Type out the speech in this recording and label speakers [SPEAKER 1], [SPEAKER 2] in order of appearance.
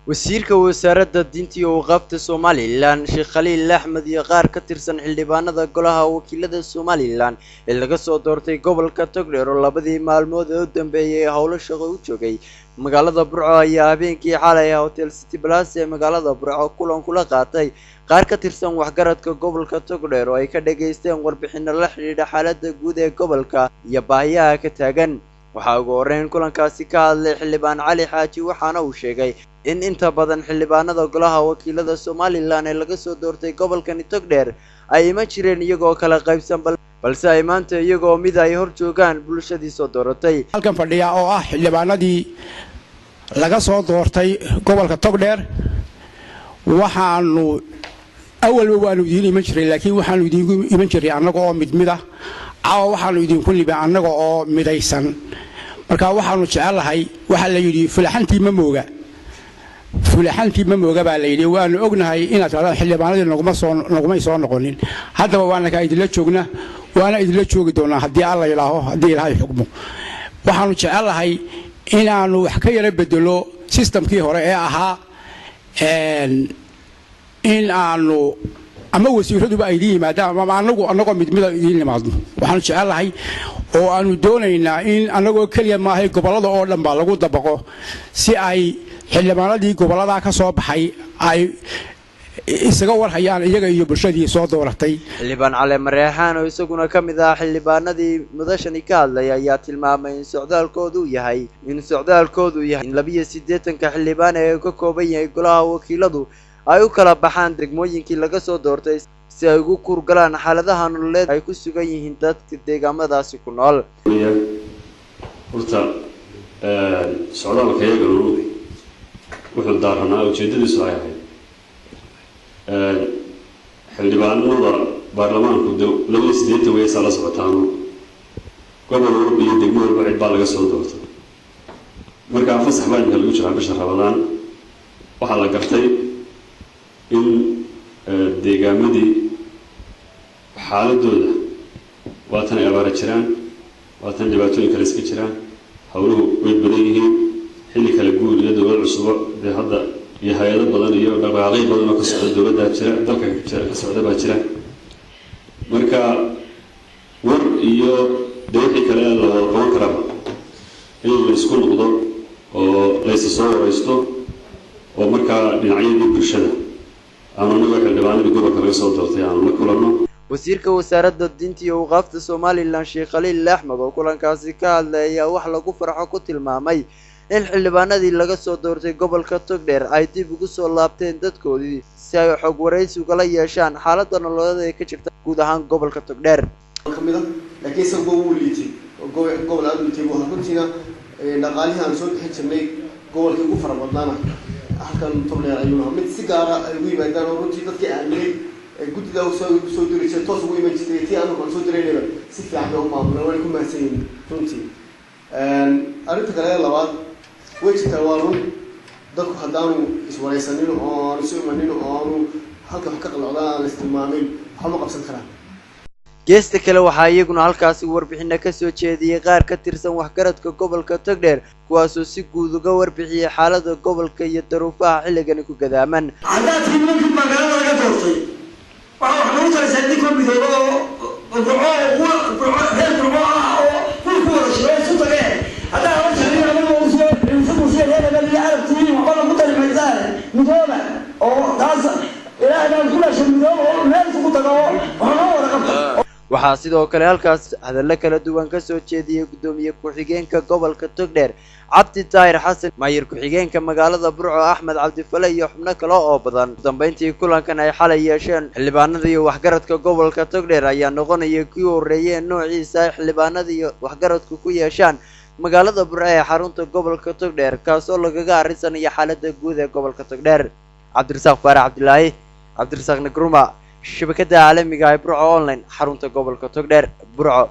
[SPEAKER 1] wasiirka wasaaradda diinta iyo waqaafta Somaliland Sheekh Khaliil Axmed iyo qaar ka tirsan xildhibaanada golaha wakiilada Somaliland ee laga soo doortay gobolka Togdheer oo labadii maalmood ee u dambeeyay howlo shaqo u joogay magaalada Burco ayaa habeenkii xalay Hotel City Place ee magaalada Burco kulan kula qaatay qaar ka tirsan waxgaradka gobolka Togdheer oo ay ka dhageysteen warbixino la xiriira xaaladda guud ee gobolka iyo baahiyaha ka taagan. waxaa ugu horeyn kulankaasi ka hadlay xildhibaan Cali Xaaji waxaana uu sheegay in inta badan xildhibaanada golaha wakiilada Somaliland ee laga soo doortay gobolka Togdheer ay ma jireen iyagoo kala qaybsan balse ay maanta iyagoo mid ay hor joogaan bulshadii soo dooratay.
[SPEAKER 2] halkan fadhiya oo ah xildhibaanadii laga soo doortay gobolka Togdheer waxaanu awalba waanu idin iman jiray laakiin waxaanu idin iman jiray annaga oo mid ah caawa waxaanu idin ku libaa annaga oo midaysan marka waxaanu jecelahay waxa la yiri fulaxantii ma mooga baa la yiri waanu ognahay inaad raadaan xildhibaanadii naguma soo noqonin haddaba waana ka idin la joogna waana idin la joogi doonaa haddii alla ilaaho haddii ilaahay xukmo waxaanu jecelahay inaanu wax ka yara bedelo systemkii hore ee ahaa in aanu ama wasiiraduba ay yimaadaan ama anagoo mid idin yimaadno waxaanu jecelahay oo aanu doonaynaa in anagoo kaliya maahay gobolada oo dhan baa lagu dabaqo si ay xildhibaanadii gobolada ka soo baxay ay isaga warhayaan iyaga iyo bulshadii soo dooratay.
[SPEAKER 1] xildhibaan Cali Mareexaan oo isaguna ka mid ah xildhibaanadii madashani ka hadlay ayaa tilmaamay in socdaalkoodu yahay in 82 xildhibaan ee ka kooban yahay golaha wakiiladu ay u kala baxaan degmooyinkii laga soo doortay si ay ugu kurgalaan xaaladaha nololeed ay ku sugan yihiin dadka deegaamadaasi ku nool.
[SPEAKER 3] horta socdaalka iyaga wuxuu daaranaa ujeedadiisu ay ahayd xildhibaanada baarlamaanku 82 way sala socotaan gobol walba iyo degmo walba cid baa laga soo doortay marka fasax baan lagu jiraa bisha Ramadaan waxaa la gartay in deegaamadii xaaladooda waatan ay abaara jiraan waatan dhibaatooyin kale iska jiraan hawluhu way badan yihiin xilli kala guur iyo dowlad cusub ee hadda iyo hay'ado badan iyo dhaqaaqyo badan oo ka socda dowladda jira dalka ka socda baa jira marka war iyo dawladii kale la wada qaban karaba in la isku noqdo oo la soo waraysto oo marka dhinacyadii bulshada أنا xildhibaanadii gobolka laga soo doortay aan la kulano.
[SPEAKER 1] wasiirka wasaaradda diinta iyo waqaafta Somaliland Sheekh Khaliil Axmed oo kulankaasi ka hadlay ayaa wax lagu farxo ku tilmaamay in xildhibaanadii laga soo doortay gobolka Togdheer ay dib ugu soo laabteen dadkoodii si ay xog waraysi uga yeeshaan xaaladda nololeed ee ka jirta guud ahaan gobolka Togdheer.
[SPEAKER 4] kamida laakiin sabab uu liitay gobol aad u liitay waxa ku jira dhaqaalihi aan soo bixin jirnay gobolka ugu farabadnaana halkan Togdheer ayuu mid si gaar ah ugu yimaadaan oo runtii dadka aaminay guddiga soo dirisay toos ugu yimaad jirtay tii aanu soo direynayba si fiican u maamulaan way ku mahadsanyihiin runtii arrinta kale labaad way jirtaa waa run dadku haddaanu iswaraysanin oo aanu soo imanin oo aanu halka wax ka qalcodaan la istilmaamin waxa ma qabsan karaan.
[SPEAKER 1] geesta kale waxaa iyaguna halkaasi warbixino ka soo jeediyay qaar ka tirsan waxgaradka gobolka Togdheer kuwaasoo si guud uga warbixiyay xaaladda gobolka iyo daruufaha xilligan ku gadaaman.
[SPEAKER 5] عاداتي ممكن ما قالوا لك توصي وأنا حنوصل سيدكم بذوق الرعاة هيك رعاة كل كورة شوية صوتك إيه هذا هو الشيء اللي أنا موصل نسمو شيء هذا اللي يعرف تنين وقال مطلع مجزان مدومة أو داس إلى أن كل شيء مدومة لا يسقط دواء وحنور
[SPEAKER 1] waxaa sidoo kale halkaas hadallo kala duwan ka soo jeediyay gudoomiye ku-xigeenka gobolka Togdheer Cabdi Taayir Xasan maayir ku-xigeenka magaalada Burco Axmed Cabdi Fale iyo xubno kale oo badan. dambeyntii kulankan ay xalay yeesheen xildhibaanada iyo waxgaradka gobolka Togdheer ayaa noqonaya kii horeeyay noociisa xildhibaanada iyo waxgaradku ku yeeshaan magaalada Burco ee xarunta gobolka Togdheer kaasoo lagaga arinsanaya xaaladda guud ee gobolka Togdheer. Cabdirasaaq Faarax Cabdilaahi Cabdirasaaq Nakaruuma shabakada caalamiga ah Burco online xarunta gobolka Togdheer Burco.